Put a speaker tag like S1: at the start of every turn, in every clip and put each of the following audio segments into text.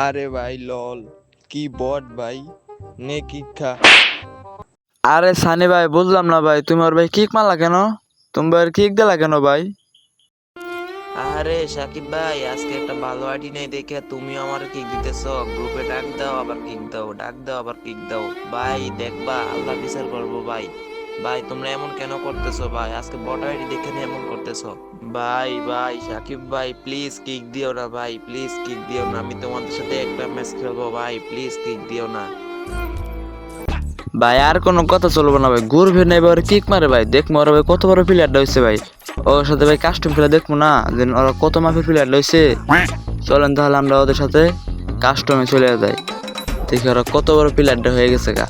S1: আরে ভাই লল কি বট ভাই নে কিক খা।
S2: আরে সানি ভাই বুঝলাম না ভাই, তুমি ওর ভাই কিক মারলা কেন? তুমি ভাই কিক দিলা কেন ভাই?
S1: আরে সাকিব ভাই আজকে একটা ভালো আইডি নেই দেখে তুমি আমার কিক দিতেছো। গ্রুপে ডাক দাও আবার কিক দাও, ডাক দাও আবার কিক দাও। ভাই দেখবা আল্লাহ বিচার করবো ভাই। ভাই তোমরা এমন কেন করতেছো ভাই? আজকে বট আইডি দেখে নিয়ে এমন করতেছো। ভাই ভাই সাকিব ভাই প্লিজ কিক দিও না ভাই, প্লিজ কিক দিও না। আমি তোমাদের সাথে একটা ম্যাচ খেলবো ভাই, প্লিজ কিক দিও না।
S2: ভাই আর কোনো কথা চলবো না ভাই, ঘুরবে না এবার কিক মারে ভাই। দেখবো ওরা ভাই কত বড় প্লেয়ারটা হয়েছে ভাই। ওর সাথে ভাই কাস্টম খেলা দেখবো না যে ওরা কত মাপের প্লেয়ার হয়েছে। চলেন তাহলে আমরা ওদের সাথে কাস্টমে চলে যাই, দেখি ওরা কত বড় প্লেয়ারটা হয়ে গেছে গা।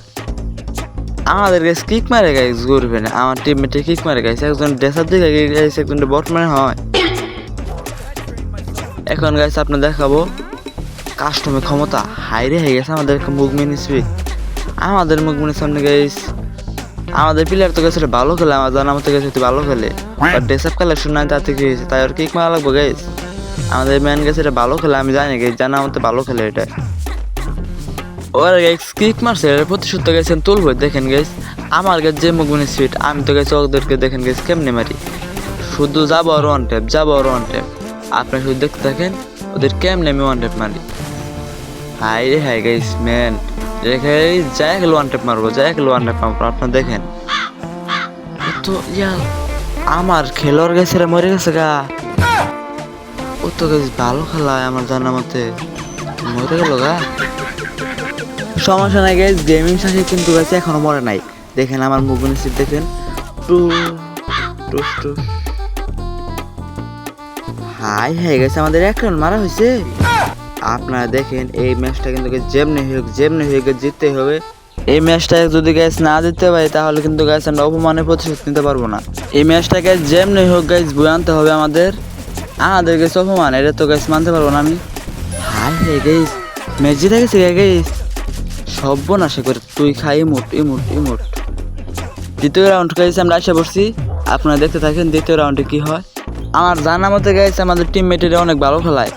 S2: আমাদের গাইস কিক মারে গাইস, ঘুরবে না আমার টিমমেটে কিক মারে গাইস। একজন ড্রেসার দিকে গাইস, একজন বট মানে হয়। এখন গাইস আপনি দেখাবো কাস্টমের ক্ষমতা হাইরে হয়ে গেছে আমাদের মুভমেন্ট স্পিড। আমাদের মুভমেন্টের সামনে গাইস আমাদের প্লেয়ার তো গেছে ভালো খেলে, আমার জানা মতো গেছে ভালো খেলে, বাট ড্রেসআপ কালেকশন নাই তাতে কি হয়েছে, তাই ওর কিক মারা লাগবো গাইস। আমাদের ম্যান গেছে এটা ভালো খেলে, আমি জানি গাইস, জানা মতো ভালো খেলে এটা। ওরা গাইস কিক মারছে, এর প্রতিশোধ তো গেছেন তুলবো। দেখেন গাইস আমার কাছে যে মুভমেন্ট স্পিড, আমি তো গেছি ওদেরকে দেখেন গাইস কেমনে মারি। শুধু যাবো আর ওয়ান ট্যাপ, যাবো আর ওয়ান ট্যাপ। আপনি শুধু দেখতে থাকেন ওদের কেমনে আমি ওয়ান ট্যাপ মারি। হাই রে হাই গাইস ম্যান, রেখে যাই গেল ওয়ান ট্যাপ মারবো, যাই গেল ওয়ান ট্যাপ মারবো। আপনার দেখেন তো ইয়া আমার খেলোয়াড় গেছে রে, মরে গেছে গা। ও তো গাইস ভালো খেলায় আমার জানা মতে, মরে গেল গা। সমস্যা নাই গাইস, গেমিং শেষে কিন্তু গাইস এখনো মরে নাই। দেখেন আমার মুভমেন্ট স্পিড দেখেন, টু টুস টুস। হাই হাই গেছে আমাদের এক রান মারা হয়েছে। আপনারা দেখেন এই ম্যাচটা কিন্তু যেমনি হয়ে জিততে হবে। এই ম্যাচটা যদি গ্যাস না জিততে পারি তাহলে কিন্তু গ্যাস আমরা অপমানের প্রতিশোধ নিতে পারবো না। এই ম্যাচটা গ্যাস যেমনি হোক গ্যাস বয়ে আনতে হবে আমাদের। গ্যাস অপমান, এটা তো গ্যাস মানতে পারবো না আমি। হাই হাই গ্যাস ম্যাচ জিতে গেছে গ্যাস, সর্বনাশে করে তুই খাই ইমোট ইমোট ইমোট। দ্বিতীয় রাউন্ড গ্যাস আমরা আসে পড়ছি, আপনারা দেখতে থাকেন দ্বিতীয় রাউন্ডে কি হয়। আমার জানা মতে গ্যাস আমাদের টিমমেটেরা অনেক ভালো খেলায়,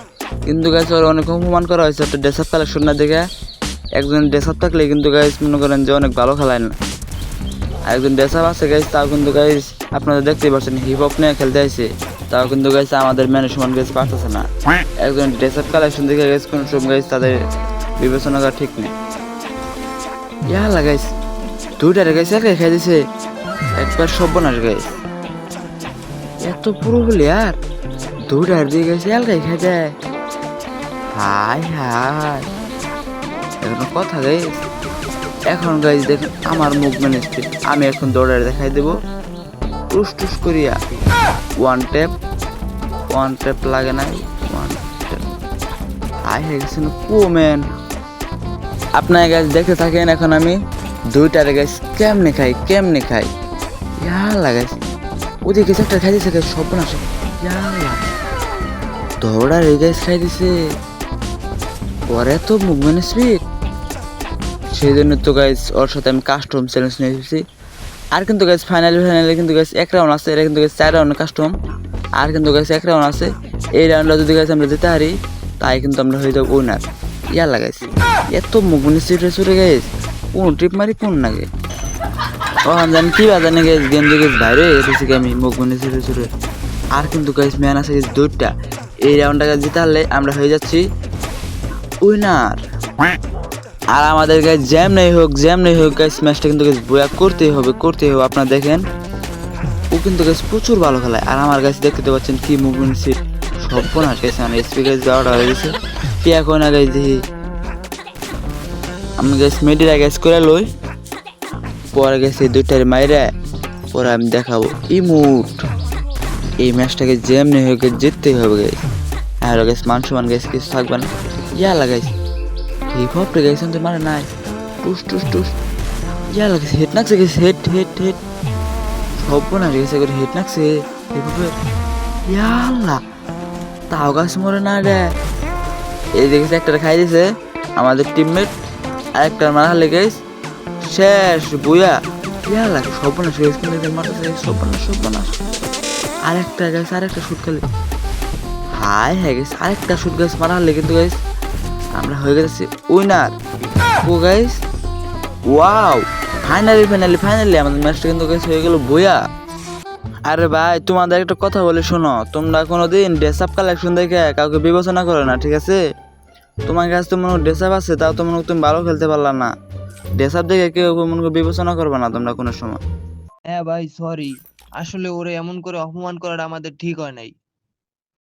S2: কিন্তু গাইস ওর অনেক অপমান করা হয়েছে একটা ড্রেসআপ কালেকশন না দেখে। একজন ড্রেসআপ থাকলে কিন্তু গাইস মনে করেন যে অনেক ভালো খেলায় না, একজন ড্রেসআপ আছে গাইস তাও কিন্তু গাইস আপনারা দেখতেই পাচ্ছেন হিপ হপ নিয়ে খেলতে আসছে, তাও কিন্তু গাইস আমাদের ম্যানের সমান গাইস পারতেছে না। একজন ড্রেসআপ কালেকশন দেখে গাইস কোন সব গাইস তাদের বিবেচনা করা ঠিক নেই। ইয়া লাগাইস দুইটারে গাইস একা খাই দিছে, একবার সর্বনাশ গাইস। এত পুরো প্লেয়ার দুইটার দিয়ে গাইস এলকাই খাই দেয়। হাই হাই এখন কথা গাইস, এখন গাইস দেখেন আমার মুভমেন্ট স্পিড, আমি এখন দৌড়ায় দেখাই দেবো টুস টুস করিয়া। ওয়ান ট্যাপ লাগে নাই, ওয়ান ট্যাপ। হাই হয়ে গেছে কো ম্যান। আপনার গাছ দেখতে থাকেন, এখন আমি দুইটারে গাছ কেমনে খাই ইয়া লাগাইছি। ওদিকে একটা খাই দিছে গাছ, সব না ইয়া দৌড়ার এই গাছ খাই দিছে, পরে তো মুভমেন্ট স্পিড। সেই জন্য তো গাইস ওর সাথে আমি কাস্টম চ্যালেঞ্জ নিয়ে এসেছি। আর কিন্তু গাইস ফাইনালে কিন্তু গাইস এক রাউন্ড আছে, এটা কিন্তু গাইস 4 রাউন্ড কাস্টম। আর কিন্তু গাইস এক রাউন্ড আছে, এই রাউন্ডটা যদি গাইস আমরা জিতে হারি তাই কিন্তু আমরা হয়ে যাবো উইনার। ইয়া লাগাইছি এত মুভমেন্ট স্পিড গাইস, কোন ট্রিপ মারি কোন নাগে ও জানি কি বাজানে গাইস, গেম দিয়ে গাইস বাইরে এসেছি আমি মুভমেন্ট স্পিড। আর কিন্তু গাইস ম্যান আছে গাইস দুইটা, এই রাউন্ডটা জিতে হারলে আমরা হয়ে যাচ্ছি উইনার। আর আমাদের গাইস জ্যাম নেই হোক গাইস ম্যাচটা কিন্তু গাইস বয়া করতেই হবে। আপনারা দেখেন ও কিন্তু গাইস প্রচুর ভালো খেলায়, আর আমার গাইস দেখতে পাচ্ছেন কি মুভমেন্ট সিট সর্বনাশ গাইস। মানে এসপি গাইস যাওয়াটা হয়ে গেছে পিয়া কই না গাইস, দেখি আমি গাইস মেডিরা গাইস করে লই, পরে গেছে দুইটার মাইরা পরে আমি দেখাবো ইমোট। এই ম্যাচটাকে জ্যাম নেই হোক জিততেই হবে গাইস। আর গাইস মান সমান গাইস কিছু থাকবে না। ইয়া লাগাইস হিপ হপ রে গাইছেন তো মানে নাই টুস টুস টুস। ইয়া লাগছে হেড নাকছে গেছে, হেড সব না গেছে করে হেড নাকছে হিপ হপের। ইয়াল্লা তাও গাছ মরে না রে। এই দেখেছে একটা খাই দিছে আমাদের টিমমেট, আর একটা মারা লেগে শেষ বুয়া। ইয়া লাগে সর্বনাশ গেছে, কিন্তু মারতেছে সর্বনাশ। আরেকটা শুট খালি হাই হয়ে গেছে, আরেকটা শুট গাছ মারা হলে কিন্তু গাইস আমরা হয়ে গেছি উইনার। ও guys, wow, finally finally finally আমাদের ম্যাচটা কিন্তু গাইস হয়ে গেল বইয়া। আরে ভাই, তোমাদের একটা কথা বলে শোনো, তোমরা কোনোদিন ড্রেস আপ কালেকশন দেখে কাউকে বিবেচনা করো না, ঠিক আছে? তোমার কাছে তো মনে ড্রেস আপ আছে, তাও তো মনে হয় তুমি ভালো খেলতে পারলা না। ড্রেস আপ দেখে কেউ মনে হয় বিবেচনা করবে না তোমরা কোনো সময়।
S1: হ্যাঁ ভাই, সরি, আসলে ওরে এমন করে অপমান করাটা আমাদের ঠিক হয় নাই।